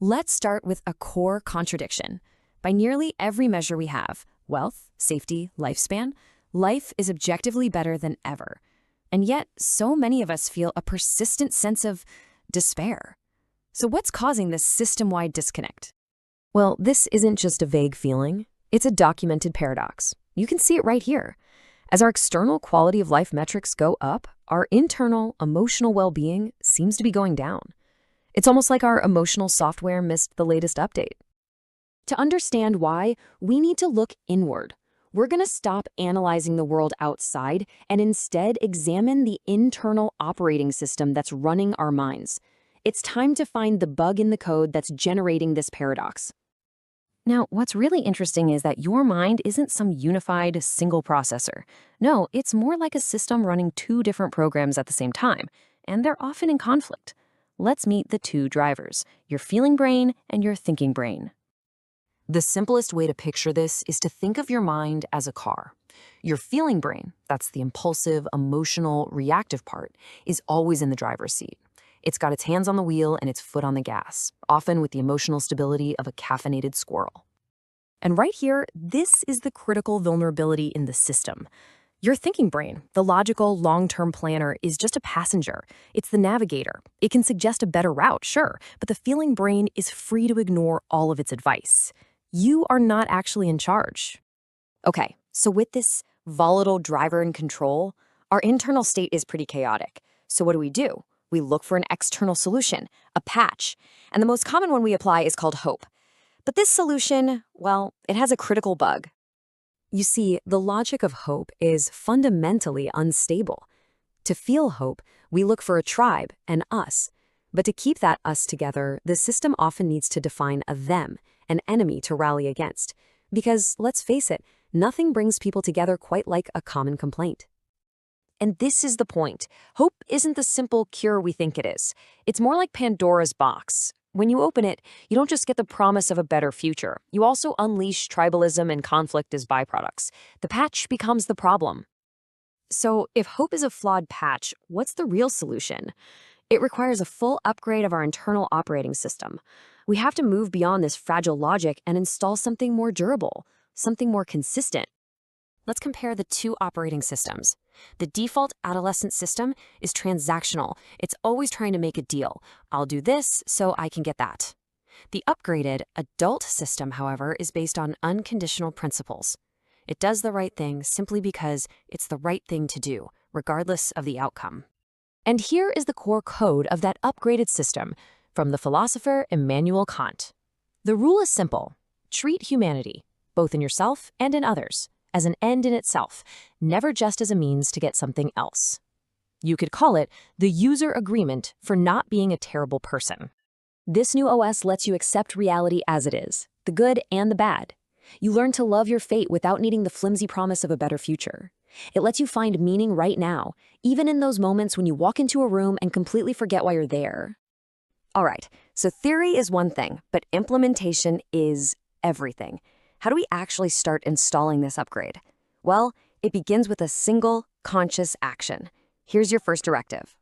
Let's start with a core contradiction. By nearly every measure we have, wealth, safety, lifespan, life is objectively better than ever. And yet, so many of us feel a persistent sense of despair. So what's causing this system-wide disconnect? Well, this isn't just a vague feeling. It's a documented paradox. You can see it right here. As our external quality of life metrics go up, our internal emotional well-being seems to be going down. It's almost like our emotional software missed the latest update. To understand why, we need to look inward. We're going to stop analyzing the world outside and instead examine the internal operating system that's running our minds. It's time to find the bug in the code that's generating this paradox. Now, what's really interesting is that your mind isn't some unified single processor. No, it's more like a system running two different programs at the same time, and they're often in conflict. Let's meet the two drivers, your feeling brain and your thinking brain. The simplest way to picture this is to think of your mind as a car. Your feeling brain, that's the impulsive, emotional, reactive part, is always in the driver's seat. It's got its hands on the wheel and its foot on the gas, often with the emotional stability of a caffeinated squirrel. And right here, this is the critical vulnerability in the system. Your thinking brain, the logical, long-term planner, is just a passenger. It's the navigator. It can suggest a better route, sure, but the feeling brain is free to ignore all of its advice. You are not actually in charge. Okay, so with this volatile driver in control, our internal state is pretty chaotic. So what do? We look for an external solution, a patch, and the most common one we apply is called hope. But this solution, well, it has a critical bug. You see, the logic of hope is fundamentally unstable. To feel hope, we look for a tribe, an us. But to keep that us together, the system often needs to define a them, an enemy to rally against. Because, let's face it, nothing brings people together quite like a common complaint. And this is the point. Hope isn't the simple cure we think it is. It's more like Pandora's box. When you open it, you don't just get the promise of a better future. You also unleash tribalism and conflict as byproducts. The patch becomes the problem. So, if hope is a flawed patch, what's the real solution? It requires a full upgrade of our internal operating system. We have to move beyond this fragile logic and install something more durable, something more consistent. Let's compare the two operating systems. The default adolescent system is transactional. It's always trying to make a deal. I'll do this so I can get that. The upgraded adult system, however, is based on unconditional principles. It does the right thing simply because it's the right thing to do, regardless of the outcome. And here is the core code of that upgraded system from the philosopher Immanuel Kant. The rule is simple. Treat humanity, both in yourself and in others, as an end in itself, never just as a means to get something else. You could call it the user agreement for not being a terrible person. This new OS lets you accept reality as it is, the good and the bad. You learn to love your fate without needing the flimsy promise of a better future. It lets you find meaning right now, even in those moments when you walk into a room and completely forget why you're there. All right, so theory is one thing, but implementation is everything. How do we actually start installing this upgrade? Well, it begins with a single, conscious action. Here's your first directive.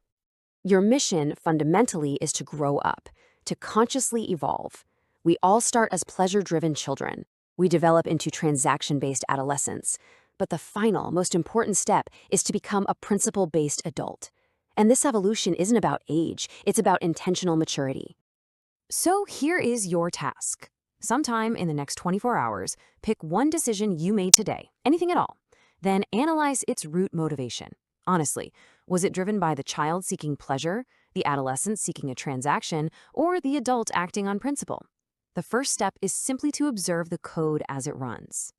Your mission, fundamentally, is to grow up, to consciously evolve. We all start as pleasure-driven children. We develop into transaction-based adolescents. But the final, most important step is to become a principle-based adult. And this evolution isn't about age, it's about intentional maturity. So here is your task. Sometime in the next 24 hours, pick one decision you made today, anything at all. Then analyze its root motivation. Honestly, was it driven by the child seeking pleasure, the adolescent seeking a transaction, or the adult acting on principle? The first step is simply to observe the code as it runs.